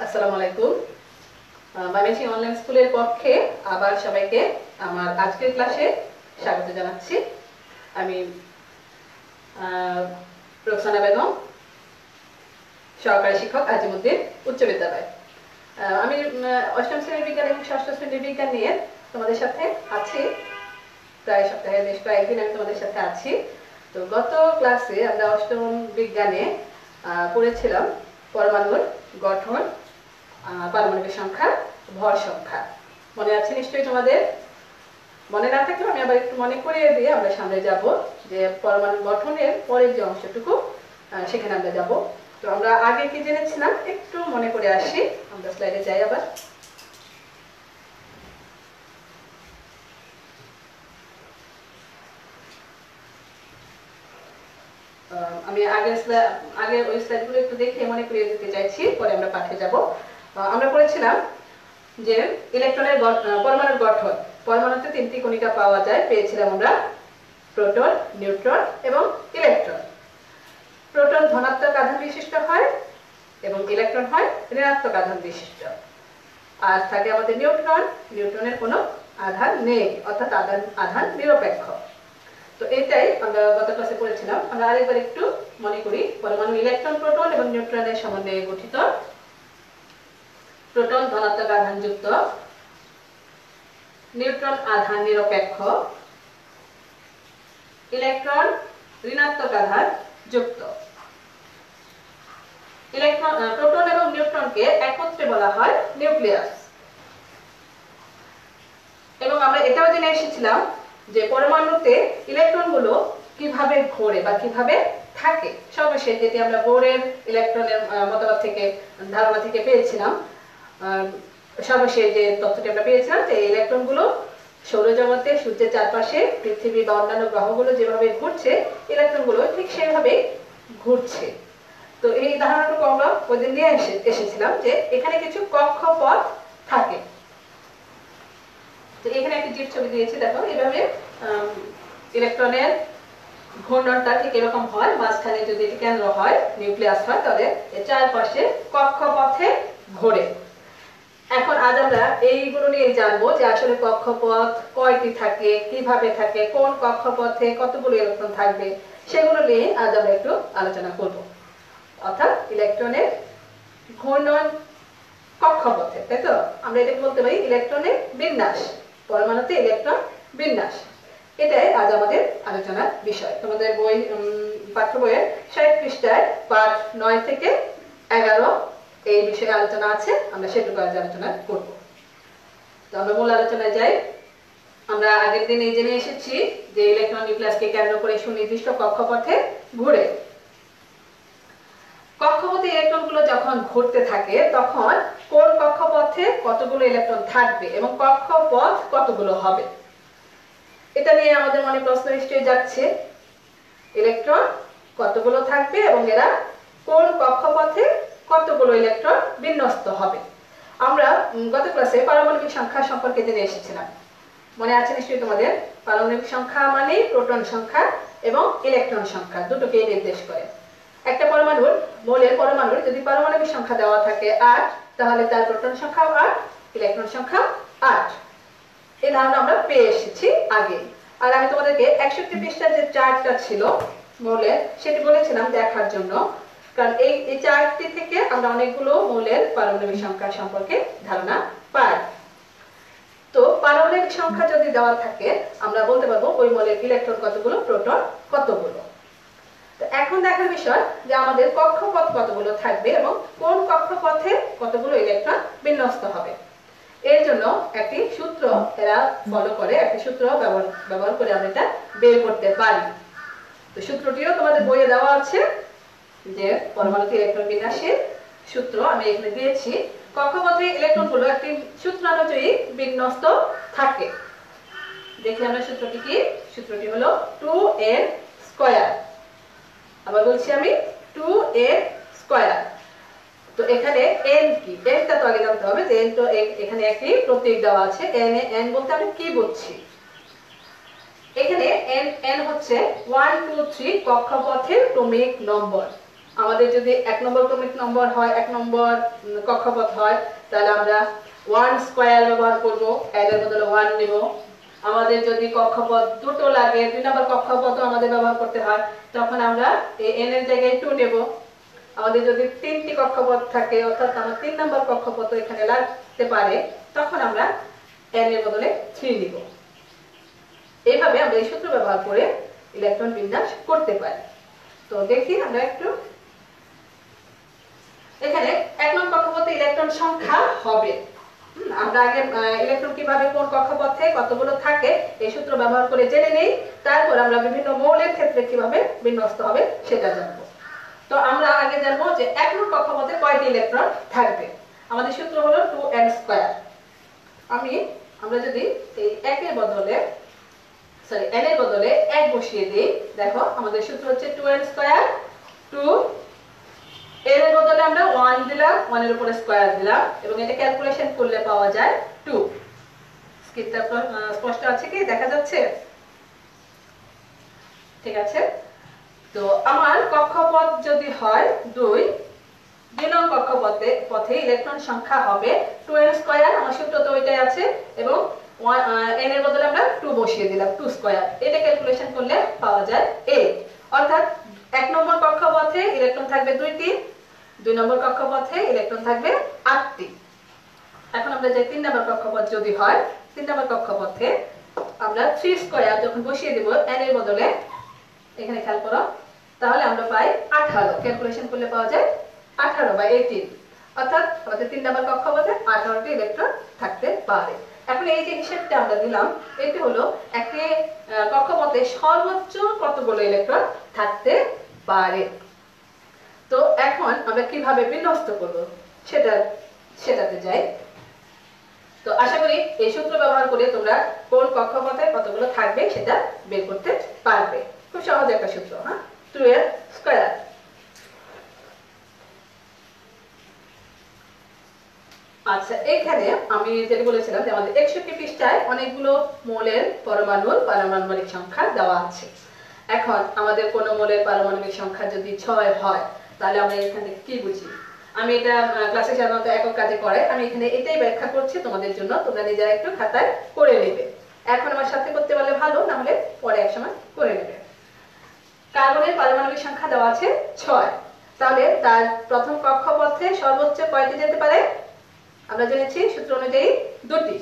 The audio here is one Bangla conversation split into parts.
আসসালামু আলাইকুম। বাংলাদেশি অনলাইন স্কুলের পক্ষে আবার সবাইকে আমার আজকের ক্লাসে স্বাগত জানাচ্ছি। আমি রোকসানা বেগম, সহকারী শিক্ষক আজিমুদ্দিন উচ্চ বিদ্যালয়। আমি অষ্টম শ্রেণীর বিজ্ঞান এবং ষষ্ঠ শ্রেণীর বিজ্ঞান নিয়ে তোমাদের সাথে আছি। প্রায় সপ্তাহে বেশ কয়েকদিন আমি তোমাদের সাথে আছি। তো গত ক্লাসে আমরা অষ্টম বিজ্ঞানে পড়েছিলাম পরমাণুর গঠন, পারমাণবিক সংখ্যা, ভর সংখ্যা। মনে আছে নিশ্চয়ই তোমাদের? মনে না থাকলেও আমি আবার একটু মনে করিয়ে দিয়ে আমরা সামনে যাব, যে পরমাণু গঠনের পরের যে অংশটুকু সেখানে আমরা যাব। তো আমরা আগে কি জেনেছিলাম একটু মনে করে আসি। আমরা স্লাইডে যাই আবার। আমি আগের ওই স্লাইডগুলো একটু দেখে মনে করিয়ে দিতে চাইছি, পরে আমরা পাঠে যাব। আমরা পড়েছিলাম যে ইলেকট্রনের পরমাণুর গঠন। পরমাণুতে তিনটি কণিকা পাওয়া যায়, পেয়েছিলাম আমরা প্রোটন, নিউট্রন এবং ইলেকট্রন। প্রোটন ধনাত্মক আধান বিশিষ্ট হয় এবং ইলেকট্রন হয় ঋণাত্মক আধান বিশিষ্ট। আর থাকে আমাদের নিউট্রন। নিউট্রনের কোনো আধান নেই, অর্থাৎ আধান নিরপেক্ষ। তো এটাই আমরা গত ক্লাসে পড়েছিলাম। আমরা আরেকবার একটু মনে করি। পরমাণু ইলেকট্রন, প্রোটন এবং নিউট্রনের সমন্বয়ে গঠিত। প্রোটন ধনাত্মক আধান যুক্ত, নিউট্রন আধান নিরপেক্ষ, ইলেকট্রন ঋণাত্মক আধান যুক্ত। প্রোটন এবং নিউট্রনকে একত্রে বলা হয় নিউক্লিয়াস। এবং আমরা এটাও জেনে এসেছিলাম যে পরমাণুতে ইলেকট্রনগুলো কিভাবে ঘোরে বা কিভাবে থাকে। সর্বশেষ যেটি আমরা বোরের ইলেকট্রনের মতবাদ থেকে, ধারণা থেকে পেয়েছিলাম, সর্বশেষ যে তথ্যটি আমরা পেয়েছিলাম যে ইলেকট্রনগুলো সৌরজগতে সূর্যের চারপাশে পৃথিবী বা অন্যান্য গ্রহগুলো যেভাবে ঘুরছে, ইলেকট্রনগুলো ঠিক সেভাবে ঘুরছে। তো এই ধারণাটুকু আমরা ওই দিন নিয়ে এসেছিলাম যে এখানে কিছু কক্ষপথ থাকে। তো এখানে একটি জিপ ছবি দিয়েছি, দেখো এভাবে ইলেকট্রনের ঘূর্ণনটা ঠিক এরকম হয়। মাঝখানে যদি কেন্দ্র হয়, নিউক্লিয়াস হয়, তাহলে এর চারপাশে কক্ষপথে ঘোরে। এখন আজ আমরা এইগুলো নিয়ে জানবো যে আসলে কক্ষপথ কয়টি থাকে, কিভাবে থাকে, কোন কক্ষপথে কতগুলো ইলেকট্রন থাকবে, সেগুলো নিয়ে আজ আমরা একটু আলোচনা করব। অর্থাৎ ইলেকট্রনের ঘূর্ণন কক্ষপথে, তাই তো? আমরা এটাকে বলতে পারি ইলেকট্রনের বিন্যাস। পরমাণুতে ইলেকট্রন বিন্যাস, এটাই আজ আমাদের আলোচনার বিষয়। তোমাদের বই, পাঠ্য বইয়ের 60 পৃষ্ঠায় পাঠ 9 থেকে 11 এই বিষয়ে আলোচনা আছে। আমরা সেটুকু আজ আলোচনা করব। তো আমরা মূল আলোচনায় যাই। আমরা আগের দিন এই জেনে এসেছি যে ইলেকট্রন নিউক্লিয়াসকে কেন্দ্র করে সুনির্দিষ্ট কক্ষপথে ঘুরে। কক্ষপথে ইলেকট্রনগুলো যখন ঘুরতে থাকে, তখন কোন কক্ষপথে কতগুলো ইলেকট্রন থাকবে এবং কক্ষপথ কতগুলো হবে, এটা নিয়ে আমাদের মনে প্রশ্ন নিশ্চয়ই যাচ্ছে। ইলেকট্রন কতগুলো থাকবে এবং এরা কোন কক্ষপথে কতগুলো ইলেকট্রন বিন্যস্ত হবে। আমরা গত ক্লাসে পারমাণবিক সংখ্যা সম্পর্কে জেনে এসেছিলাম। মনে আছে নিশ্চয়ই তোমাদের? পারমাণবিক সংখ্যা মানে প্রোটন সংখ্যা এবং ইলেকট্রন সংখ্যা, দুটোকেই নির্দেশ করে। একটা মৌলের পরমাণুর যদি পারমাণবিক সংখ্যা দেওয়া থাকে 8, তাহলে তার প্রোটন সংখ্যা 8, ইলেকট্রন সংখ্যা 8। এই ধারণা আমরা পেয়ে এসেছি আগে। আর আমি তোমাদেরকে 61 পৃষ্ঠার যে চার্টটা ছিল মৌলের, সেটি বলেছিলাম দেখার জন্য, কারণ এই চার্টটি থেকে আমরা অনেকগুলো মৌলের পারমাণবিক সংখ্যা সম্পর্কে ধারণা পাই। তো পারমাণবিক সংখ্যা যদি দেওয়া থাকে, আমরা বলতে পারবো ওই মৌলের ইলেকট্রন কতগুলো, প্রোটন কতগুলো। তো এখন দেখার বিষয় যে আমাদের কক্ষপথ কতগুলো থাকবে এবং কোন কক্ষপথে কতগুলো ইলেকট্রন বিন্যস্ত হবে। এর জন্য একটি সূত্র এরা ফলো করে, একটি সূত্র ব্যবহার করে আমরা এটা বের করতে পারি। তো সূত্রটিও তোমাদের বইয়ে দেওয়া আছে, যে পরমাণুতে ইলেকট্রন বিন্যাসের সূত্র আমি এখানে দিয়েছি। কক্ষপথে ইলেকট্রনগুলো একটি সূত্র অনুযায়ী বিন্যস্ত থাকে। দেখি আমরা সূত্রটি কি। সূত্রটি হলো 2n স্কয়ার। আবার বলছি আমি 2n স্কয়ার। তো এখানে n কি, nটা তো আগে জানতে হবে যে n তো এখানে একটি প্রতীক দেওয়া আছে। n বলতে আমরা কি বুঝছি? এখানে n হচ্ছে 1 2 3 কক্ষপথের ক্রমিক নম্বর। আমাদের যদি 1 নম্বর ক্রমিক নম্বর হয়, 1 নম্বর কক্ষপথ হয়, তাহলে আমরা 1 স্কয়ার ব্যবহার করব, n এর বদলে 1 নেব। আমাদের যদি কক্ষপথ দুটো লাগে, 2 নম্বর কক্ষপথও আমাদের ব্যবহার করতে হয়, তখন আমরা এই n এর জায়গায় 2 নেব। আমাদের যদি 3টি কক্ষপথ থাকে, অর্থাৎ আমরা 3 নম্বর কক্ষপথ এখানে লাগতে পারে, তখন আমরা n এর বদলে 3 নিব। এইভাবে আমরা এই সূত্র ব্যবহার করে ইলেকট্রন বিন্যাস করতে পারি। তো দেখি আমরা একটু, এখানে 1 নং কক্ষপথে ইলেকট্রন সংখ্যা হবে। আমরা আগে ইলেকট্রন কিভাবে কোন কক্ষপথে কতগুলো থাকে এই সূত্র ব্যবহার করে জেনে নেই, তারপর আমরা বিভিন্ন মৌলের ক্ষেত্রে কিভাবে বিন্যস্ত হবে সেটা জানবো। তো আমরা আগে জানবো যে 1 নং কক্ষপথে কয়টি ইলেকট্রন থাকবে। আমাদের সূত্র হলো 2n²। আমরা যদি এই 1 এর বদলে n এর বদলে 1 বসিয়ে দেই, দেখো আমাদের সূত্র হচ্ছে 2n²। 2 n এর বদলে আমরা 1 দিলাম, 1 এর উপরে স্কয়ার দিলাম, এবং এটা ক্যালকুলেশন করলে পাওয়া যায় 2। স্ক্রিনটা স্পষ্ট আছে কি, দেখা যাচ্ছে? ঠিক আছে। তো আমার কক্ষপথ যদি হয় 2 নং কক্ষপথে ইলেকট্রন সংখ্যা হবে 2n²। আমার সূত্র তো ওইটাই আছে, এবং n এর বদলে আমরা 2 বসিয়ে দিলাম, 2²। এটা ক্যালকুলেশন করলে পাওয়া যায় 8। অর্থাৎ 1 নম্বর কক্ষপথে ইলেকট্রন থাকবে 2টি, 2 নম্বর কক্ষপথে ইলেকট্রন থাকবে 8টি। এখন আমরা যে 3 নম্বর কক্ষপথ যদি হয়, 3 নম্বর কক্ষপথে আমরা 3² যখন বসিয়ে দেব n এর বদলে, এখানে খেয়াল করো, তাহলে আমরা পাই 18। ক্যালকুলেশন করলে পাওয়া যায় 18/18। অর্থাৎ আমাদের 3 নম্বর কক্ষপথে 18টি ইলেকট্রন থাকতে পারে। এখন এই যে হিসাবটা আমরা দিলাম, এটি হলো একটি কক্ষপথে সর্বোচ্চ কতগুলো ইলেকট্রন থাকতে পারে। তো এখন আমরা কিভাবে বিন্যস্ত করব সেটাতে যাই। তো আশা করি এই সূত্র ব্যবহার করে তোমরা কোন কক্ষপথে কতগুলো থাকবে সেটা বের করতে পারবে। খুব সহজ একটা সূত্র, হ্যাঁ, 2n²। আচ্ছা, এখানে আমি যেটা বলেছিলাম যে আমাদের 61 পৃষ্ঠায় অনেকগুলো মৌলের পরমাণুর পারমাণবিক সংখ্যা দেওয়া আছে। এখন আমাদের কোন মৌলের পারমাণবিক সংখ্যা যদি 6 হয়, তাহলে আমরা এখান থেকে কি বুঝি? আমি এটা ক্লাসে সাধারণত একক কাজে করে, আমি এখানে এটাই ব্যাখ্যা করছি তোমাদের জন্য, তোমরা নিজেরা একটু খাতায় করে নেবে। এখন আমার সাথে করতে পারলে ভালো, না হলে পরে একসময় করে নেবে। কার্বনের পারমাণবিক সংখ্যা দেওয়া আছে 6। তাহলে তার প্রথম কক্ষপথে সর্বোচ্চ কয়টি যেতে পারে? আমরা জেনেছি সূত্র অনুযায়ী 2টি।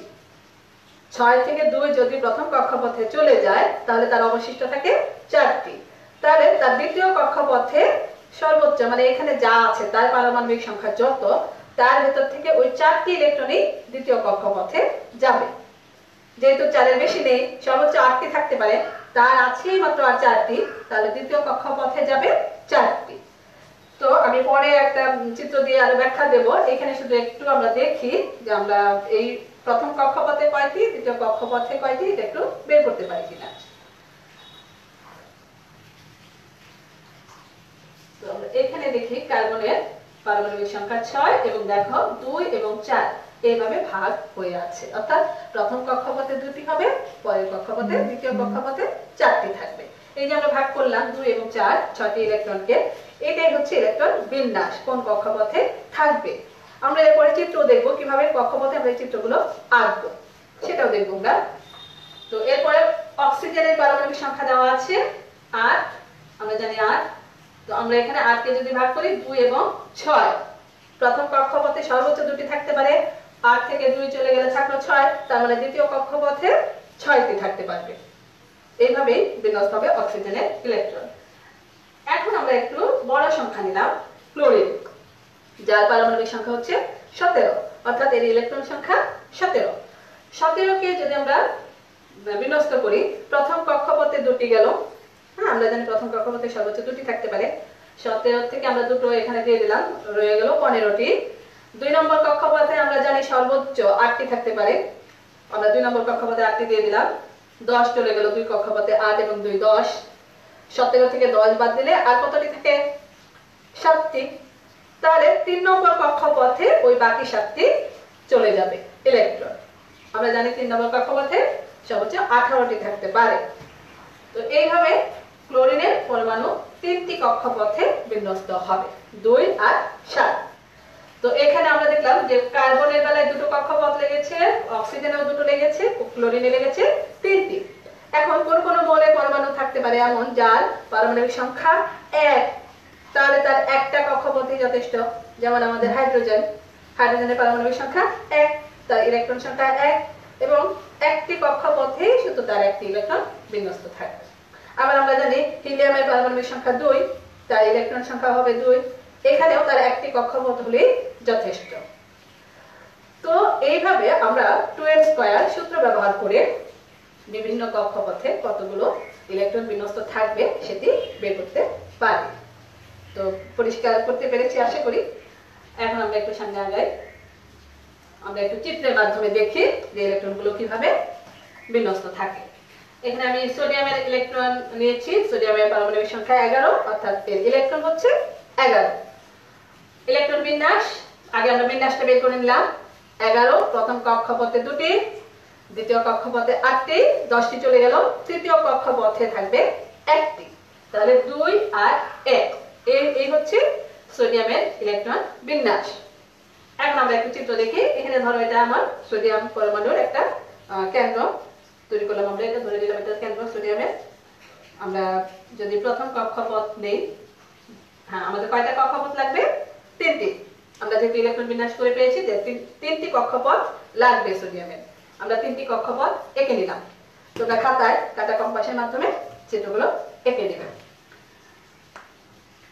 6 থেকে 2 যদি প্রথম কক্ষপথে চলে যায়, তাহলে তার অবশিষ্ট থাকে 4টি। তাহলে তার দ্বিতীয় কক্ষপথে সর্বোচ্চ, মানে এখানে যা আছে তার পারমাণবিক সংখ্যা যত, তার ভেতর থেকে ওই 4টি ইলেকট্রনই দ্বিতীয় কক্ষপথে যাবে। যেহেতু 4 এর বেশি নেই, সর্বোচ্চ 8টি থাকতে পারে, তার আছেই মাত্র আর 4টি, তাহলে দ্বিতীয় কক্ষপথে যাবে 4টি। তো আমি পরে একটা চিত্র দিয়ে আরো ব্যাখ্যা দেব। এখানে শুধু একটু আমরা দেখি যে আমরা এই প্রথম কক্ষপথে কয়টি, দ্বিতীয় কক্ষপথে কয়টি, এটা একটু বের করতে পারি কিনা। তো আমরা এখানে দেখি কার্বনের পারমাণবিক সংখ্যা 6, এবং দেখো 2 এবং 4 এইভাবে ভাগ হয়ে আছে। অর্থাৎ প্রথম কক্ষপথে 2টি হবে, পরের কক্ষপথে, দ্বিতীয় কক্ষপথে 4টি থাকবে। এই যে আমরা ভাগ করলাম 2 এবং 4, 6টি ইলেকট্রনকে। এটাই হচ্ছে ইলেকট্রন বিন্যাস, কোন কক্ষপথে থাকবে। আমরা এরপরে চিত্র দেখব, কিভাবে কক্ষপথে আমরা এই চিত্রগুলো আঁকবো সেটাও দেখব আমরা। তো এরপরে অক্সিজেনের পারমাণবিক সংখ্যা দেওয়া আছে 8, আমরা জানি 8। তো আমরা এখানে 8 কে যদি ভাগ করি 2 এবং 6, প্রথম কক্ষপথে সর্বোচ্চ 2টি থাকতে পারে, 8 থেকে 2 চলে গেলে থাকলো 6, তার মানে দ্বিতীয় কক্ষপথে 6টি থাকতে পারবে। এইভাবেই বিন্যস্ত হবে অক্সিজেনের ইলেকট্রন। এখন আমরা একটু বড় সংখ্যা নিলাম, ক্লোরিন, যার পারমাণবিক সংখ্যা হচ্ছে 17। অর্থাৎ এর ইলেকট্রন সংখ্যা 17। 17 কে যদি আমরা বিন্যস্ত করি, প্রথম কক্ষপথে 2টি গেল, হ্যাঁ, আমরা জানি প্রথম কক্ষপথে সর্বোচ্চ 2টি থাকতে পারে। 17 থেকে আমরা দুটো এখানে দিয়ে দিলাম, রয়ে গেল 15টি। 2 নম্বর কক্ষপথে আমরা জানি সর্বোচ্চ 8টি থাকতে পারে, আমরা 2 নম্বর কক্ষপথে 8টি দিয়ে দিলাম, 10 চলে গেল 2 কক্ষপথে, 8 এবং 2 10। 17 থেকে 10 বাদ দিলে আর কতটি থাকে? 7টি। তাহলে 3 নম্বর কক্ষপথে ওই বাকি 7টি চলে যাবে ইলেকট্রন। আমরা জানি 3 নম্বর কক্ষপথে সর্বোচ্চ 18টি থাকতে পারে। তো এইভাবে ক্লোরিনের পরমাণু তিনটি কক্ষপথে বিন্যস্ত হবে, 2 আর 7। তো এখানে আমরা দেখলাম যে কার্বনের বেলায় দুটো কক্ষপথ লেগেছে, অক্সিজেনেও দুটো লেগেছে, ক্লোরিনে লেগেছে 3টি। এখন কোন কোন মৌলে পরমাণু থাকতে পারে এমন যার পারমাণবিক সংখ্যা 1, তাহলে তার একটা কক্ষপথই যথেষ্ট। যেমন আমাদের হাইড্রোজেনের পারমাণবিক সংখ্যা 1, তার ইলেকট্রন সংখ্যা 1 এবং একটি কক্ষপথেই শুধু তার একটি ইলেকট্রন বিন্যস্ত থাকবে। আবার আমরা জানি হিলিয়ামের পারমাণবিক সংখ্যা 2, তার ইলেকট্রন সংখ্যা হবে 2, এখানেও তার একটি কক্ষপথ হলেই যথেষ্ট। তো এইভাবে আমরা 2n² সূত্র ব্যবহার করে বিভিন্ন কক্ষপথে কতগুলো ইলেকট্রন বিন্যস্ত থাকবে সেটি বের করতে পারি। তো পরিষ্কার করতে পেরেছি আশা করি। এখন আমরা একটু সামনে আগাই, আমরা একটু চিত্রের মাধ্যমে দেখি যে ইলেকট্রনগুলো কিভাবে বিন্যস্ত থাকে। এখানে আমি সোডিয়ামের ইলেকট্রন নিয়েছি, সোডিয়ামের পারমাণবিক সংখ্যা 11, অর্থাৎ এর ইলেকট্রন হচ্ছে 11। ইলেকট্রন বিন্যাস, আগে আমরা বিন্যাসটা বের করে নিলাম। 11, প্রথম কক্ষপথে 2টি, দ্বিতীয় কক্ষপথে 8টি, 10টি চলে গেল, তৃতীয় কক্ষপথে থাকবে 1টি, তাহলে 2 আর 1। এই হচ্ছে সোডিয়ামের ইলেকট্রন বিন্যাস। এখন আমরা একটু চিত্র দেখি। এখানে ধরো এটা আমার সোডিয়াম পরমাণুর একটা কেন্দ্র তৈরি করলাম, আমরা এটা ধরে নিলাম এটা কেন্দ্র সোডিয়ামের। আমরা যদি প্রথম কক্ষপথ নেই, হ্যাঁ আমাদের কয়টা কক্ষপথ লাগবে? 3টি। আমরা যেহেতু ইলেকট্রন বিন্যাস করে পেয়েছি যে 3টি কক্ষপথ লাগবে সোডিয়ামের, আমরা 3টি কক্ষপথ এঁকে নিলাম। তোমরা খাতায় কাটা কম্পাসের মাধ্যমে চিত্রগুলো এঁকে নেবে।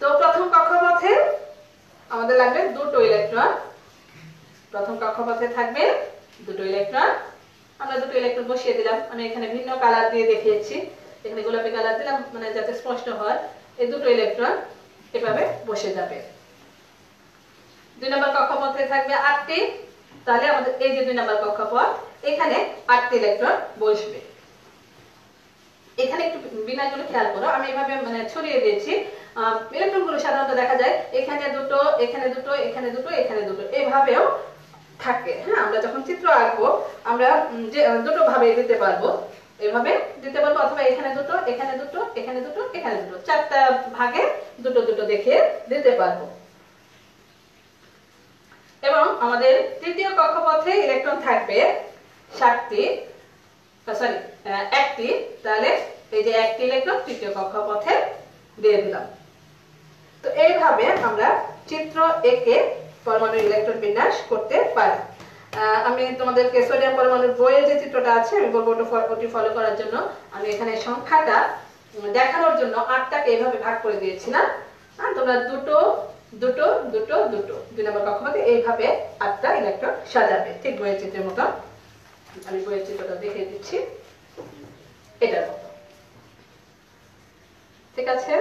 তো প্রথম কক্ষপথে আমাদের লাগবে 2টো ইলেকট্রন, প্রথম কক্ষপথে থাকবে 2টো ইলেকট্রন। আমরা 2টো ইলেকট্রন বসিয়ে দিলাম, আমি এখানে ভিন্ন কালার দিয়ে দেখিয়েছি, এখানে গোলাপি কালার দিলাম মানে যাতে স্পষ্ট হয়। এই 2টো ইলেকট্রন এভাবে বসে যাবে। 2 নম্বর কক্ষপথে থাকবে 8টি, তাহলে আমাদের এই যে 2 নম্বর কক্ষপথ, এখানে 8টি ইলেকট্রন বসবে। এখানে একটু বিন্যাসগুলো খেয়াল করো, আমি এভাবে মানে ছড়িয়ে দিয়েছি। ইলেকট্রনগুলো সাধারণত দেখা যায় এখানে 2টো, এখানে 2টো, এখানে 2টো, এখানে 2টো, এভাবেও থাকে। হ্যাঁ, আমরা যখন চিত্র আঁকবো আমরা যে 2টো ভাবে দিতে পারবো, এভাবে দিতে পারবো, অথবা এখানে 2টো, এখানে 2টো, এখানে 2টো, এখানে 2টো, 4টা ভাগে 2টো 2টো দেখে দিতে পারবো। এবং আমাদের তৃতীয় কক্ষপথে ইলেকট্রন থাকবে 7টি, সরি 1টি, তাহলে এই যে 1টি ইলেকট্রন তৃতীয় কক্ষপথে দিয়ে দিলাম। তো এইভাবে আমরা চিত্র এঁকে পরমাণু ইলেকট্রন বিন্যাস করতে পারি। আমি তোমাদেরকে সোডিয়াম পরমাণুর বইয়ে যে চিত্রটা আছে আমি বলবো ওটি ফলো করার জন্য। আমি এখানে সংখ্যাটা দেখানোর জন্য 8টাকে এইভাবে ভাগ করে দিয়েছিলাম। তোমরা 2টো 2টো 2টো 2টো 2 নম্বর কক্ষপথে এইভাবে 8টা ইলেকট্রন সাজাবে, ঠিক বইয়ের চিত্রের মতো। আমি বইয়ের চিত্রটা দেখিয়ে দিচ্ছি, এটার মতো, ঠিক আছে?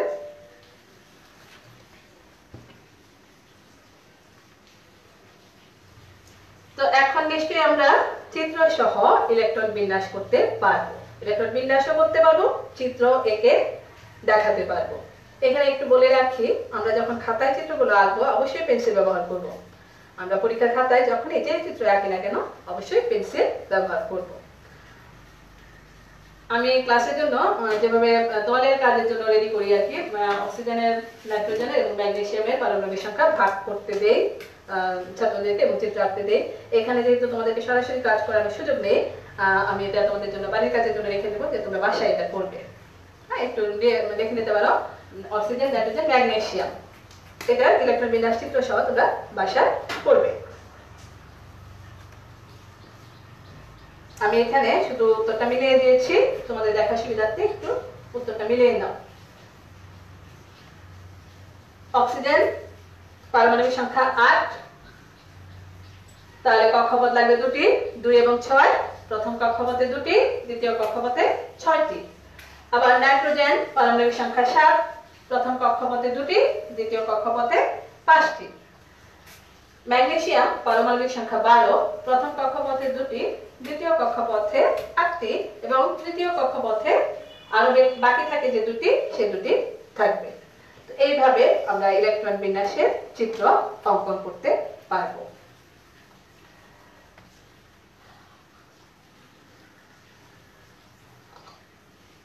তো এখন নিশ্চয়ই আমরা চিত্র সহ ইলেকট্রন বিন্যাস করতে পারবো, ইলেকট্রন বিন্যাসও করতে পারবো, চিত্র এঁকে দেখাতে পারবো। এখানে একটু বলে রাখি, আমরা যখন খাতায় চিত্রগুলো আঁকবো অবশ্যই পেন্সিল ব্যবহার করব। আমরা পরীক্ষার খাতায় যখন এই যে চিত্র আঁকি না কেন অবশ্যই পেন্সিল ব্যবহার করব। আমি ক্লাসের জন্য যেভাবে দলের কাজের জন্য রেডি করি আর কি, অক্সিজেনের, নাইট্রোজেনের এবং ম্যাগনেসিয়ামের পারমাণবিক সংখ্যা ভাগ করতে দেই ছাত্রদেরকে এবং চিত্র আঁকতে দেই। এখানে যেহেতু তোমাদেরকে সরাসরি কাজ করানোর সুযোগ নেই, আমি এটা তোমাদের জন্য বাড়ির কাজের জন্য রেখে দেবো যে তোমরা বাসায় এটা করবে। হ্যাঁ, একটু দেখে নিতে পারো অক্সিজেন, নাইট্রোজেন, ম্যাগনেসিয়াম, এটা ইলেকট্রন বিন্যাস চিত্র সহ তোমরা বাসায় করবে। আমি এখানে শুধু উত্তরটা মিলিয়ে দিয়েছি, তোমাদের দেখার সুবিধার্থে একটু উত্তরটা মিলিয়ে নাও। অক্সিজেন পারমাণবিক সংখ্যা 8, তাহলে কক্ষপথ লাগবে 2টি, 2 এবং 6, প্রথম কক্ষপথে 2টি, দ্বিতীয় কক্ষপথে 6টি। আবার নাইট্রোজেন পারমাণবিক সংখ্যা 7, প্রথম কক্ষপথে 2টি, দ্বিতীয় কক্ষপথে 5টি। ম্যাগনেসিয়াম পারমাণবিক সংখ্যা 12, প্রথম কক্ষপথে 2টি, দ্বিতীয় কক্ষপথে 8টি এবং তৃতীয় কক্ষপথে আরো বাকি থাকে যে 2টি, সে 2টি থাকবে। তো এইভাবে আমরা ইলেকট্রন বিন্যাসের চিত্র অঙ্কন করতে পারবো।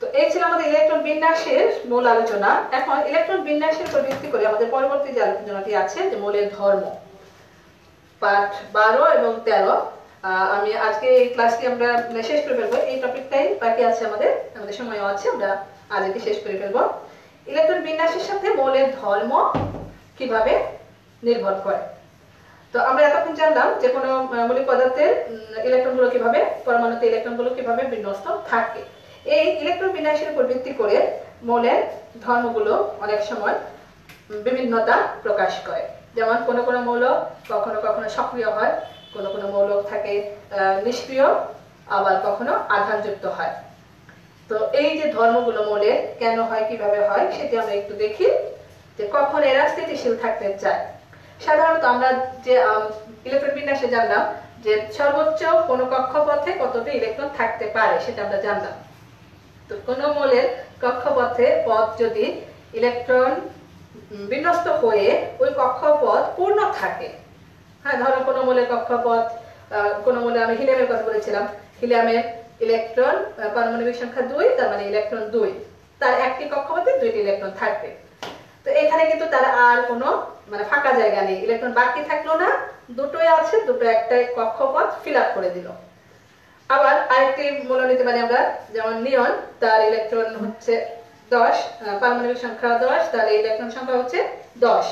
তো এই ছিল আমাদের ইলেকট্রন বিন্যাসের মূল আলোচনা। এখন ইলেকট্রন বিন্যাসের উপর ভিত্তি করে আমাদের পরবর্তী যে আলোচনাটি আছে যে মৌলের ধর্ম, পাঠ 12 এবং 13। আমি আজকে এই ক্লাসটি আমরা শেষ করে ফেলবো। এই টপিকটাই বাকি আছে, আমাদের সময়ও আছে, আমরা আজ এটি শেষ করে ফেলবো। ইলেকট্রন বিন্যাসের সাথে মৌলের ধর্ম কিভাবে নির্ভর করে। তো আমরা এতক্ষণ জানলাম যে কোনো মৌলিক পদার্থের ইলেকট্রনগুলো কিভাবে, পরমাণুতে ইলেকট্রনগুলো কিভাবে বিন্যস্ত থাকে। এই ইলেকট্রন বিন্যাসের উপর ভিত্তি করে মৌলের ধর্মগুলো অনেক সময় বিভিন্নতা প্রকাশ করে। যেমন কোনো কোনো মৌল কখনো কখনো সক্রিয় হয়, কোনো কোনো মৌল থাকে নিষ্ক্রিয়, আবার কখনো আধানযুক্ত হয়। তো এই যে ধর্মগুলো মৌলের কেন হয়, কিভাবে হয়, সেটি আমরা একটু দেখি যে কখন এরা স্থিতিশীল থাকতে চায়। সাধারণত আমরা যে ইলেকট্রন বিন্যাসে জানলাম যে সর্বোচ্চ কোনো কক্ষপথে কতটি ইলেকট্রন থাকতে পারে সেটা আমরা জানলাম। তো কোনো মৌলের কক্ষপথে পথ যদি ইলেকট্রন বিন্যস্ত হয়ে ওই কক্ষপথ পূর্ণ থাকে, হ্যাঁ, ধরো কোনো মৌলের কক্ষপথ, কোনো মৌলে আমি হিলিয়ামের কথা বলেছিলাম, হিলিয়ামের ইলেকট্রন পারমাণবিক সংখ্যা 2, তার মানে ইলেকট্রন 2, তার একটি কক্ষপথে 2টি ইলেকট্রন থাকবে। তো এখানে কিন্তু তার আর কোনো মানে ফাঁকা জায়গা নেই, ইলেকট্রন বাকি থাকলো না, দুটোই আছে, দুটো একটা কক্ষপথ ফিল আপ করে দিল। আবার আরেকটি মৌল নিতে পারি আমরা, যেমন নিয়ন, তার ইলেকট্রন হচ্ছে 10, পারমাণবিক সংখ্যা 10, তাহলে ইলেকট্রন সংখ্যা হচ্ছে 10।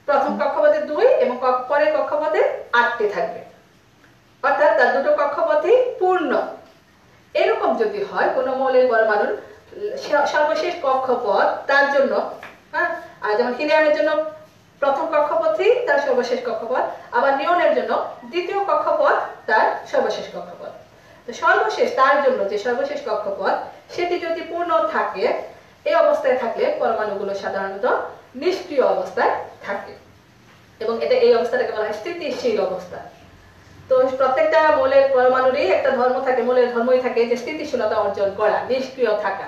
প্রথম কক্ষপথে 2 এবং পরের কক্ষপথে 8টি থাকবে, অর্থাৎ তার দুটো কক্ষপথই পূর্ণ। এরকম যদি হয় কোনো মৌলের পরমাণুর সর্বশেষ কক্ষপথ তার জন্য, হ্যাঁ, আর যেমন হিলিয়ামের জন্য প্রথম কক্ষপথই তার সর্বশেষ কক্ষপথ, আবার নিয়নের জন্য দ্বিতীয় কক্ষপথ তার সর্বশেষ কক্ষপথ। তো সর্বশেষ তার জন্য যে সর্বশেষ কক্ষপথ সেটি যদি পূর্ণ থাকে, এই অবস্থায় থাকলে পরমাণুগুলো সাধারণত নিষ্ক্রিয় অবস্থায় থাকে এবং এই অবস্থাটাকে বলা হয় স্থিতিশীল অবস্থা। তো প্রত্যেকটা মৌলের পরমাণুরই একটা ধর্ম থাকে, মৌলের ধর্মই থাকে যে স্থিতিশীলতা অর্জন করা, নিষ্ক্রিয় থাকা।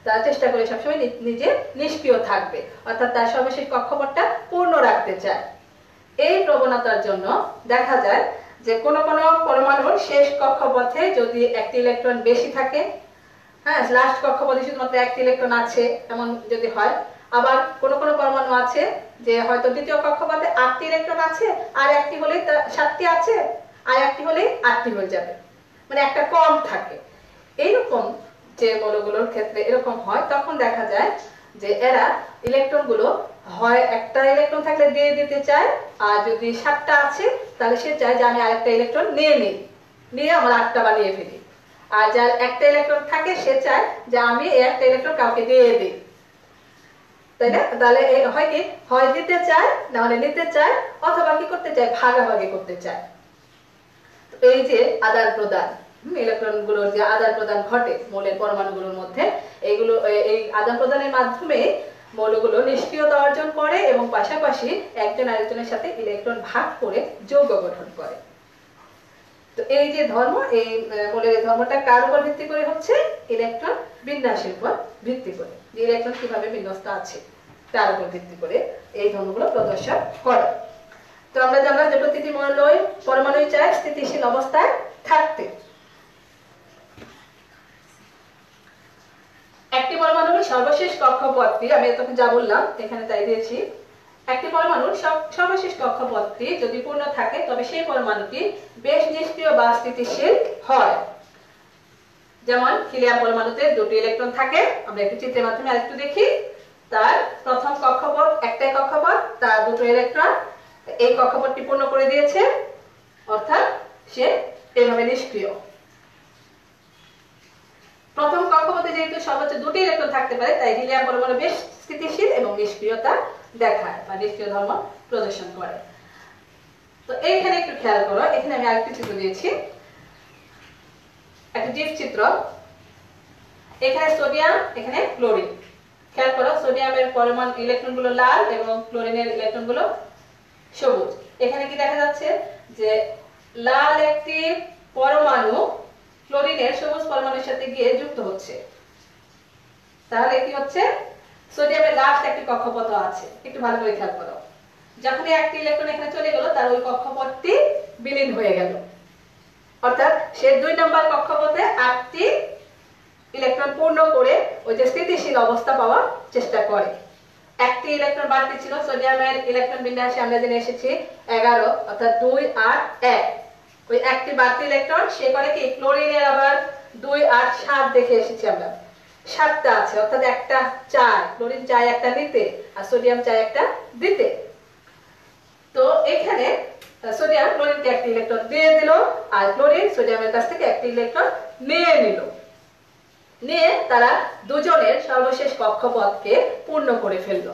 তারা চেষ্টা করে সবসময় নিজে নিষ্ক্রিয় থাকবে, অর্থাৎ তার সর্বশেষ কক্ষপথটা পূর্ণ রাখতে চায়। এই প্রবণতার জন্য দেখা যায় যে কোনো কোনো পরমাণুর শেষ কক্ষপথে যদি একটি ইলেকট্রন বেশি থাকে, হ্যাঁ, লাস্ট কক্ষপথে শুধুমাত্র একটি ইলেকট্রন আছে, এমন যদি হয়। আবার কোনো কোনো পরমাণু আছে যে হয়তো দ্বিতীয় কক্ষপথে 8টি ইলেকট্রন আছে, আর একটি হলেই 7টি আছে, আর একটি হলেই 8টি হয়ে যাবে, মানে একটা কম থাকে। এইরকম যে মৌলগুলোর ক্ষেত্রে এরকম হয়, তখন দেখা যায় যে এরা ইলেকট্রনগুলো হয় একটা ইলেকট্রন থাকলে দিয়ে দিতে চায়, আর যদি 7টা আছে তাহলে সে চায় যে আমি আরেকটা ইলেকট্রন নিয়ে আমার 8টা বানিয়ে ফেলি। আর যার একটা ইলেকট্রন থাকে সে চায় যে আমি এই একটা ইলেকট্রন কাউকে দিয়ে দিই, তাই না? তাহলে হয় কি, হয় দিতে চায়, না হলে নিতে চায়, অথবা কি করতে চায়, ভাগাভাগি করতে চায়। এই যে আদান প্রদান, ইলেকট্রনগুলোর যে আদান প্রদান ঘটে মৌলের পরমাণুগুলোর মধ্যে, এই আদান প্রদানের মাধ্যমে মৌলগুলো নিষ্ক্রিয়তা অর্জন করে এবং পাশাপাশি একজন আরেকজনের সাথে ইলেকট্রন ভাগ করে যৌগ গঠন করে। তো এই যে ধর্ম, এই মৌলের ধর্মটা কার উপর ভিত্তি করে হচ্ছে? ইলেকট্রন বিন্যাসের উপর ভিত্তি করে, যে ইলেকট্রন কিভাবে বিন্যস্ত আছে তার উপর ভিত্তি করে এই ধর্মগুলো প্রদর্শন করে। তো আমরা জানলাম যে প্রতিটি পরমাণুই চায় স্থিতিশীল অবস্থায় থাকতে। একটি পরমাণুর সর্বশেষ কক্ষপথটি, আমি এতক্ষণ যা বললাম এখানে তাই দিয়েছি, একটি পরমাণুর সর্বশেষ কক্ষপথটি যদি পূর্ণ থাকে তবে সেই পরমাণুটি বেশ নিষ্ক্রিয় বা স্থিতিশীল হয়। যেমন হিলিয়াম পরমাণুতে 2টি ইলেকট্রন থাকে, আমরা একটু চিত্রের মাধ্যমে আরেকটু দেখি। তার প্রথম কক্ষপথ একটাই কক্ষপথ, তার 2টো ইলেকট্রন, এই কক্ষপথটি পূর্ণ করে দিয়েছে, অর্থাৎ সে এভাবে নিষ্ক্রিয়। প্রথম কক্ষপথে যেহেতু সর্বোচ্চ 2টি ইলেকট্রন থাকতে পারে, তাই হিলিয়াম পরমাণু বেশ স্থিতিশীল এবং নিষ্ক্রিয়তা দেখায় বা নিষ্ক্রিয় ধর্ম প্রদর্শন করে। তো এইখানে একটু খেয়াল করো, এখানে আমি আরেকটি চিত্র দিয়েছি, একটা ডিপ চিত্র। এখানে সোডিয়াম, এখানে ক্লোরিন। খেয়াল করো, সোডিয়ামের পরমাণু ইলেকট্রনগুলো লাল এবং ক্লোরিনের ইলেকট্রনগুলো সবুজ। এখানে কি দেখা যাচ্ছে যে লাল একটি পরমাণু ক্লোরিনের সবুজ পরমাণুর সাথে গিয়ে যুক্ত হচ্ছে। তাহলে কি হচ্ছে, সোডিয়ামের লাস্ট একটি কক্ষপথ আছে, একটু ভালো করে খেয়াল করো। যখনই একটি ইলেকট্রন এখানে চলে গেল, তার ওই কক্ষপথটি বিলীন হয়ে গেল, অর্থাৎ সে 2 নম্বর কক্ষপথে 8টি ইলেকট্রন পূর্ণ করে ওই যে স্থিতিশীল অবস্থা পাওয়ার চেষ্টা করে। একটি ইলেকট্রন বাড়তি ছিল সোডিয়ামের ইলেকট্রন বিন্যাসে আমরা জেনে এসেছি 11 অর্থাৎ 2 8 1। ওই একটি বাড়তি ইলেকট্রন সে করে কি ক্লোরিনের আবার 2 8 7 দেখে এসেছি আমরা। 7টা আছে অর্থাৎ একটা চায়, ক্লোরিন চায় একটা নিতে আর সোডিয়াম চায় একটা দিতে। তো এখানে সোডিয়াম ক্লোরিনকে একটি ইলেকট্রন দিয়ে দিল আর ক্লোরিন সোডিয়ামের কাছ থেকে একটি ইলেকট্রন নিয়ে নিল। নিয়ে তারা দুজনের সর্বশেষ কক্ষপথকে পূর্ণ করে ফেলল।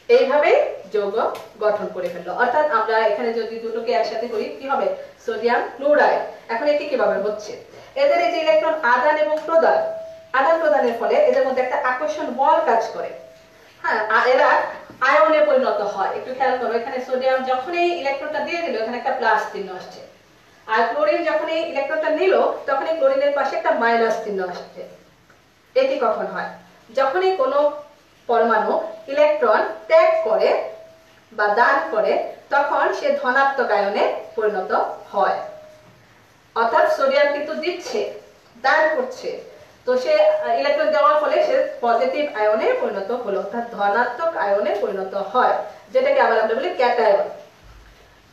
এইভাবে যৌগ গঠন করে ফেলল। অর্থাৎ আমরা এখানে যদি দুটোকে একসাথে করি কি হবে? Sodium chloride. এখন এটি কিভাবে হচ্ছে? এদের এই যে ইলেকট্রন আদান এবং প্রদান, আদান প্রদানের ফলে এদের মধ্যে একটা আকর্ষণ বল কাজ করে। হ্যাঁ, এরা আয়নে পরিণত হয়। একটু খেয়াল করো, এখানে সোডিয়াম যখন এই ইলেকট্রনটা দিয়ে দিল এখানে একটা প্লাস চিহ্ন আসছে, আর ক্লোরিন যখন এই ইলেকট্রনটা নিল তখন এই ক্লোরিনের পাশে একটা মাইনাস চিহ্ন আসছে। এটি কখন হয়? যখনই কোনো পরমাণু ইলেকট্রন ত্যাগ করে বা দান করে তখন সে ধনাত্মক আয়নে পরিণত হয়। অর্থাৎ সোডিয়াম কিন্তু দিচ্ছে, দান করছে, তো সে ইলেকট্রন দেওয়ার ফলে সে পজিটিভ আয়নে পরিণত হলো, অর্থাৎ ধনাত্মক আয়নে পরিণত হয়, যেটাকে আবার আমরা বলি ক্যাটায়ন।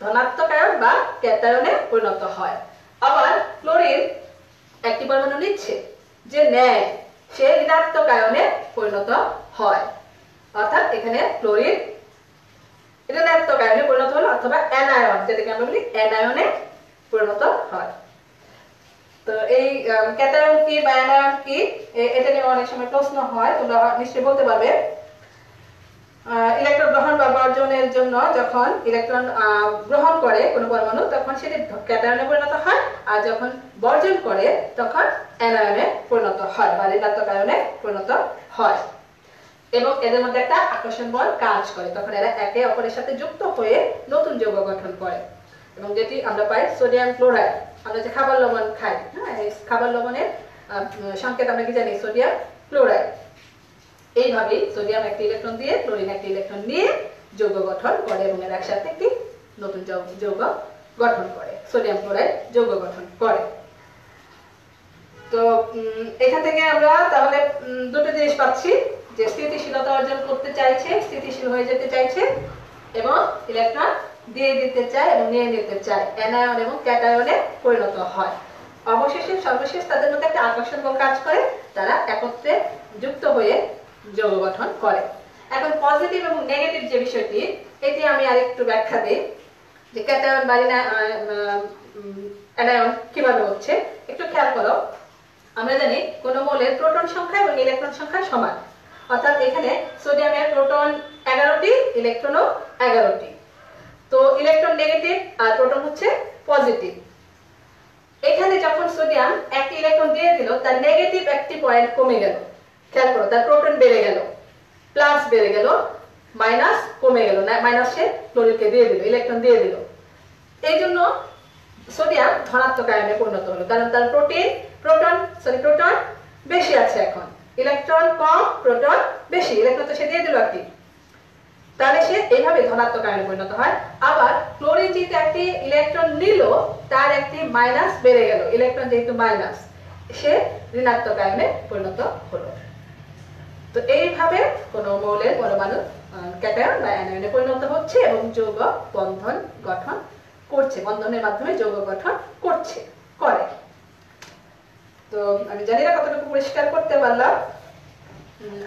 ধনাত্মক আয়ন বা ক্যাটায়নে পরিণত হয়। আবার ক্লোরিন একটি পরমাণু নিচ্ছে, যে নেয় সে ঋণাত্মক আয়নে পরিণত হয়। অর্থাৎ এখানে ক্লোরিন ঋণাত্মক আয়নে পরিণত হলো অথবা অ্যানায়ন, যেটাকে আমরা বলি অ্যানায়নে পরিণত হয়। তো এই ক্যাটায়ন কি বা অ্যানায়ন কি এটা নিয়ে অনেক সময় প্রশ্ন হয়, তোমরা নিশ্চয়ই বলতে পারবে। ইলেকট্রন গ্রহণ বা বর্জনের জন্য যখন ইলেকট্রন গ্রহণ করে কোনো পরমাণু তখন সেটি ক্যাটায়নে পরিণত হয়, আর যখন বর্জন করে তখন অ্যানায়নে পরিণত হয় বা ঋণাত্মক আয়নে পরিণত হয়। এবং এদের মধ্যে একটা আকর্ষণ বল কাজ করে, তখন এরা একে অপরের সাথে যুক্ত হয়ে নতুন যৌগ গঠন করে। এবং যেটি আমরা পাই সোডিয়াম ক্লোরাইড। আমরা যে খাবার লবণ খাই, হ্যাঁ, এই খাবার লবণের সংকেত আমরা কি জানি? Sodium chloride. এইভাবেই সোডিয়াম একটি ইলেকট্রন দিয়ে ক্লোরিন একটি ইলেকট্রন নিয়ে যৌগ গঠন করে এবং এর একসাথে একটি নতুন যৌগ গঠন করে, সোডিয়াম ক্লোরাইড যৌগ গঠন করে। তো এখান থেকে আমরা তাহলে দুটো জিনিস পাচ্ছি, যে স্থিতিশীলতা অর্জন করতে চাইছে, স্থিতিশীল হয়ে যেতে চাইছে এবং ইলেকট্রন দিয়ে দিতে চায় এবং নিয়ে নিতে চায়, অ্যানায়ন এবং ক্যাটায়নে পরিণত হয়। অবশেষে সর্বশেষ তাদের মধ্যে একটা আকর্ষণ বল কাজ করে, তারা একত্রে যুক্ত হয়ে যৌগ গঠন করে। এখন পজিটিভ এবং নেগেটিভ যে বিষয়টি, এটি আমি আরেকটু ব্যাখ্যা দিই যে ক্যাটায়ন বা অ্যানায়ন কিভাবে হচ্ছে। একটু খেয়াল করো, আমরা জানি কোন মৌলের প্রোটন সংখ্যা এবং ইলেকট্রন সংখ্যা সমান। অর্থাৎ এখানে সোডিয়ামের প্রোটন 11টি, ইলেকট্রনও 11টি। তো ইলেকট্রন নেগেটিভ আর প্রোটন হচ্ছে পজিটিভ। এখানে যখন সোডিয়াম একটি ইলেকট্রন দিয়ে দিল তার নেগেটিভ একটি পয়েন্ট কমে গেল। খেয়াল করো, তার প্রোটন বেড়ে গেল, প্লাস বেড়ে গেল, মাইনাস কমে গেল, না মাইনাস সে ক্লোরিনকে দিয়ে দিল, ইলেকট্রন দিয়ে দিল। এই জন্য সোডিয়াম ধনাত্মক আয়নে পরিণত হলো, কারণ তার প্রোটন বেশি আছে, এখন ইলেকট্রন কম, প্রোটন বেশি, ইলেকট্রন তো সে দিয়ে দিল একটি, তাহলে সে এইভাবে ধনাত্মক আয়নে পরিণত হয়। আবার ক্লোরিন যেহেতু একটি ইলেকট্রন নিল তার একটি মাইনাস বেড়ে গেল, ইলেকট্রন যেহেতু মাইনাস, সে ঋণাত্মক আয়নে পরিণত হলো। তো এইভাবে কোন মৌলের পরমাণু ক্যাটায়ন বা অ্যানায়নে পরিণত হচ্ছে এবং যৌগ বন্ধন গঠন করছে, বন্ধনের মাধ্যমে যৌগ গঠন করে। তো আমি জানি না কতটুকু পরিষ্কার করতে পারলাম,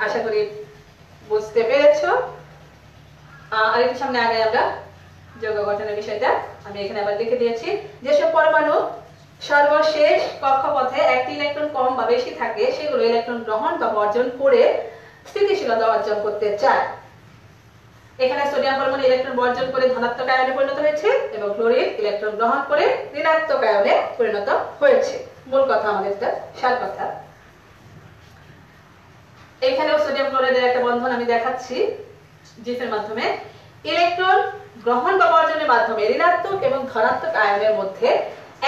আশা করি বুঝতে পেরেছো। আরেকটু সামনে আগে আমরা যৌগ গঠনের বিষয়টা আমি এখানে আবার লিখে দিয়েছি। যেসব পরমাণু সর্বশেষ কক্ষপথে একটি ইলেকট্রন কম বা বেশি থাকে সেগুলো ইলেকট্রন গ্রহণ বা বর্জন করে স্থিতিশীলতা অর্জন করতে চায়। এখানে সোডিয়াম পরমাণু ইলেকট্রন বর্জন করে ধনাত্মক আয়নে পরিণত হয়েছে এবং ক্লোরিন ইলেকট্রন গ্রহণ করে ঋণাত্মক আয়নে পরিণত হয়েছে। মূল কথা আমাদের এটা সার কথা। এখানেও সোডিয়াম ক্লোরাইডের একটা বন্ধন আমি দেখাচ্ছি জিফের মাধ্যমে। ইলেকট্রন গ্রহণ বা বর্জনের মাধ্যমে ঋণাত্মক এবং ধনাত্মক আয়নের মধ্যে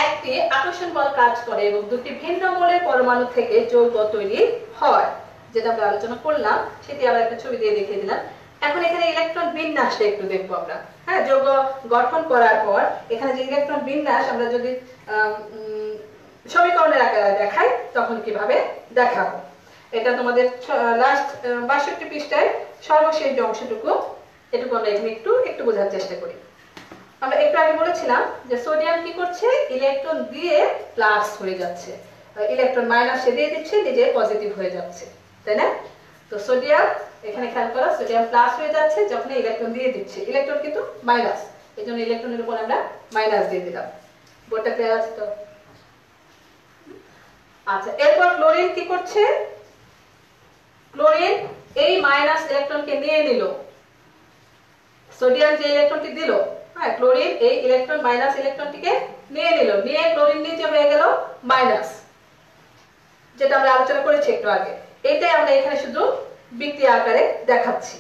একটি আকর্ষণ বল কাজ করে এবং দুটি ভিন্ন মৌলের পরমাণু থেকে যৌগ তৈরি হয়, যেটা আমরা আলোচনা করলাম। সেটি আবার একটা ছবি দিয়ে দেখিয়ে দিলাম। এখন এখানে ইলেকট্রন বিন্যাসটা একটু দেখবো আমরা। হ্যাঁ, যৌগ গঠন করার পর এখানে যে ইলেকট্রন বিন্যাস, আমরা যদি সমীকরণের আকারে দেখাই তখন কিভাবে দেখাবো। এটা তোমাদের লাস্ট 62 পৃষ্ঠায় সর্বশেষ যে অংশটুকু, এটুকু আমরা এখানে একটু বোঝার চেষ্টা করি। আমরা একটু আগে বলেছিলাম যে সোডিয়াম কি করছে, ইলেকট্রন দিয়ে প্লাস হয়ে যাচ্ছে, ইলেকট্রন মাইনাসে দিয়ে দিচ্ছে, নিজে পজিটিভ হয়ে যাচ্ছে, তাই না? তো সোডিয়াম এখানে খেয়াল করো, সোডিয়াম প্লাস হয়ে যাচ্ছে যখন ইলেকট্রন দিয়ে দিচ্ছে, ইলেকট্রন কিন্তু মাইনাস, এই জন্য ইলেকট্রনের উপর আমরা মাইনাস দিয়ে দিলাম। বোর্ডটা ক্লিয়ার আছে তো? আচ্ছা, এরপর ক্লোরিন কি করছে, ক্লোরিন এই মাইনাস ইলেকট্রনকে নিয়ে নিল, সোডিয়াম যে ইলেকট্রনটি দিল, হ্যাঁ, ক্লোরিন এই ইলেকট্রন মাইনাস ইলেকট্রনটিকে নিয়ে নিল, নিয়ে ক্লোরিন নিচে হয়ে গেল মাইনাস, যেটা আমরা আলোচনা করেছি একটু আগে। এটাই আমরা এখানে শুধু বিক্রিয়া আকারে দেখাচ্ছি।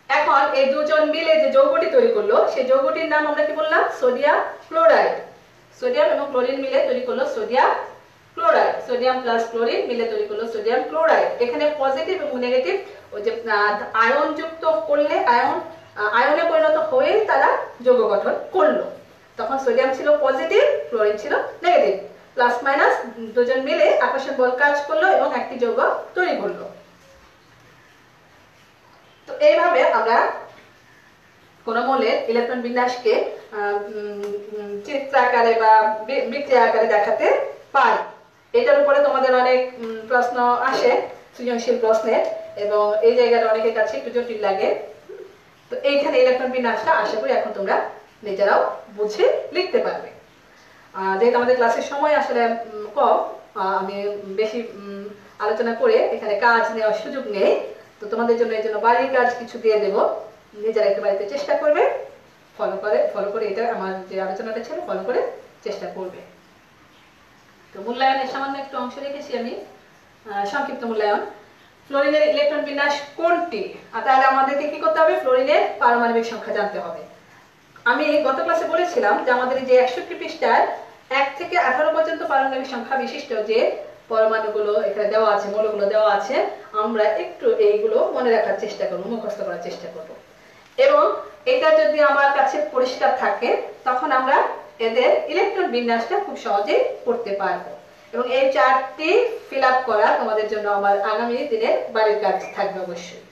এখন এই দুজন মিলে যে যৌগটি তৈরি করলো, সেই যৌগটির নাম আমরা কি বললাম, সোডিয়াম ক্লোরাইড। সোডিয়াম এবং ক্লোরিন মিলে তৈরি করলো sodium chloride, sodium plus chlorine মিলে তৈরি করলো সোডিয়াম ক্লোরাইড। এখানে পজিটিভ এবং নেগেটিভ ওই যে আয়ন যুক্ত করলে আয়নে পরিণত হয়ে তারা যৌগ গঠন করলো। তখন সোডিয়াম ছিল পজিটিভ, ক্লোরিন ছিল নেগেটিভ, প্লাস মাইনাস দুজন মিলে আকর্ষণ বল কাজ করলো এবং একটি যৌগ তৈরি করলো। তো এইভাবে আমরা কোন মৌলের ইলেকট্রন বিন্যাসকে চিত্র আকারে বা বিক্রিয়া আকারে দেখাতে পারি। এটার উপরে তোমাদের অনেক প্রশ্ন আসে, সৃজনশীল প্রশ্নের, এবং এই জায়গাটা অনেকের কাছে একটু জটিল লাগে। তো এইখানে ইলেকট্রন বিন্যাসটা আশা করি এখন তোমরা নিজেরাও বুঝে লিখতে পারবে। যেহেতু আমাদের ক্লাসের সময় আসলে কম, আমি বেশি আলোচনা করে এখানে কাজ নেওয়ার সুযোগ নেই, তো তোমাদের জন্য এই জন্য বাড়ির কাজ কিছু দিয়ে দেবো, নিজেরা একটু বাড়িতে চেষ্টা করবে, ফলো করে এটা আমার যে আলোচনাটা ছিল ফলো করে চেষ্টা করবে। তো মূল্যায়নের সামান্য একটু অংশ রেখেছি আমি, সংক্ষিপ্ত মূল্যায়ন। ফ্লোরিনের ইলেকট্রন বিন্যাস কোনটি? তাহলে আমাদেরকে কি করতে হবে, ফ্লোরিনের পারমাণবিক সংখ্যা জানতে হবে। আমি গত ক্লাসে বলেছিলাম যে আমাদের যে 61 পৃষ্ঠায় 1 থেকে 18 পর্যন্ত পারমাণবিক সংখ্যা বিশিষ্ট যে পরমাণুগুলো এখানে দেওয়া আছে, মৌলগুলো দেওয়া আছে, আমরা একটু এইগুলো মনে রাখার চেষ্টা করব, মুখস্থ করার চেষ্টা করব। এবং এটা যদি আমার কাছে পরিষ্কার থাকে তখন আমরা এদের ইলেকট্রন বিন্যাসটা খুব সহজেই করতে পারবো। এবং এই চার্টটি ফিল আপ করা তোমাদের জন্য আমার আগামী দিনে বাড়ির কাজ থাকবে অবশ্যই,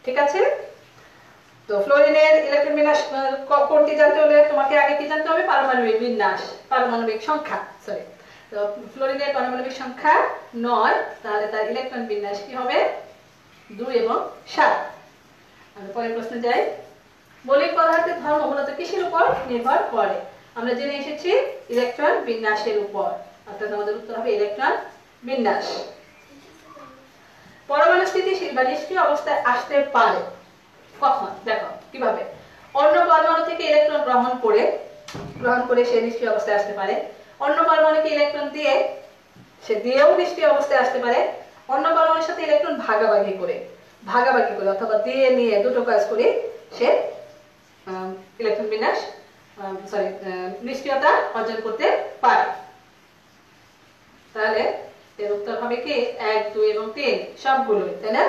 ঠিক আছে? তো ফ্লোরিনের ইলেকট্রন বিন্যাস কোনটি জানতে হলে তোমাকে আগে কি জানতে হবে, পারমাণবিক বিন্যাস, পারমাণবিক সংখ্যা, সরি। তো ফ্লোরিনের পারমাণবিক সংখ্যা 9, তাহলে তার ইলেকট্রন বিন্যাস কি হবে, 2 এবং 7। আমরা পরের প্রশ্নে যাই। মৌলিক পদার্থের ধর্ম মূলত কিসের উপর নির্ভর করে? আমরা জেনে এসেছি ইলেকট্রন বিন্যাসের উপর, অর্থাৎ আমাদের উত্তর হবে ইলেকট্রন বিন্যাস। পরমাণু স্থিতিশীল বা নিষ্ক্রিয় অবস্থায় আসতে পারে কখন? দেখো কিভাবে, অন্য পরমাণু থেকে ইলেকট্রন গ্রহণ করে সে নিষ্ক্রিয় অবস্থায় আসতে পারে, অন্য পরমাণুকে ইলেকট্রন দিয়ে সে দিয়েও নিষ্ক্রিয় অবস্থায় আসতে পারে, অন্য পরমাণুর সাথে ইলেকট্রন ভাগাভাগি করে অথবা দিয়ে নিয়ে দুটো কাজ করে সে ইলেকট্রন বিন্যাস নিষ্ক্রিয়তা অর্জন করতে পারে। তাহলে এর উত্তর হবে কি 1, 2 এবং 3 সবগুলোই, তাই না?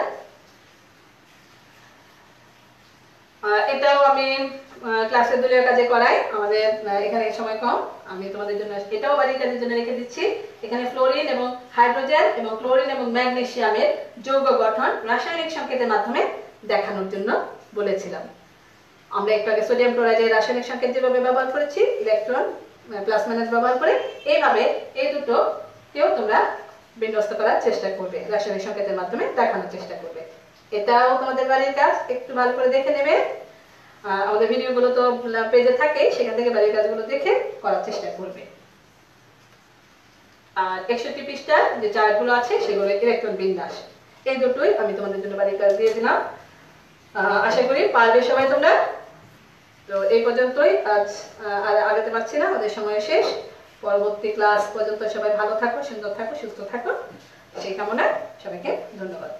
এটাও আমি ক্লাসের দলীয় কাজে করাই, আমাদের এখানে সময় কম, আমি তোমাদের জন্য এটাও বাড়ির কাজের জন্য রেখে দিচ্ছি। এখানে ফ্লোরিন এবং হাইড্রোজেন এবং ক্লোরিন এবং ম্যাগনেসিয়ামের যৌগ গঠন রাসায়নিক সংকেতের মাধ্যমে দেখানোর জন্য বলেছিলাম। আমরা একটু আগে সোডিয়াম ক্লোরাইডের রাসায়নিক সংকেত যেভাবে ব্যবহার করেছি, ইলেকট্রন প্লাস মাইনাস ব্যবহার করে, এইভাবে এই দুটো কেউ তোমরা বিন্যস্ত করার চেষ্টা করবে, রাসায়নিক সংকেতের মাধ্যমে দেখানোর চেষ্টা করবে। এটাও তোমাদের বাড়ির কাজ, একটু ভালো করে দেখে নেবে। আমাদের ভিডিওগুলো তো পেজে থাকে, সেখান থেকে বাড়ির কাজগুলো দেখে করার চেষ্টা করবে। আর 61 পৃষ্ঠা যে চার্টগুলো আছে সেগুলো ইলেকট্রন বিন্যাস, এই দুটোই আমি তোমাদের জন্য বাড়ির কাজ দিয়ে দিলাম। আশা করি পারবে সবাই তোমরা। তো এই পর্যন্তই, আজ আর আগাতে পারছি না, আমাদের সময় শেষ। পরবর্তী ক্লাস পর্যন্ত সবাই ভালো থাকো, সুন্দর থাকো, সুস্থ থাকো, সেই কামনা। সবাইকে ধন্যবাদ।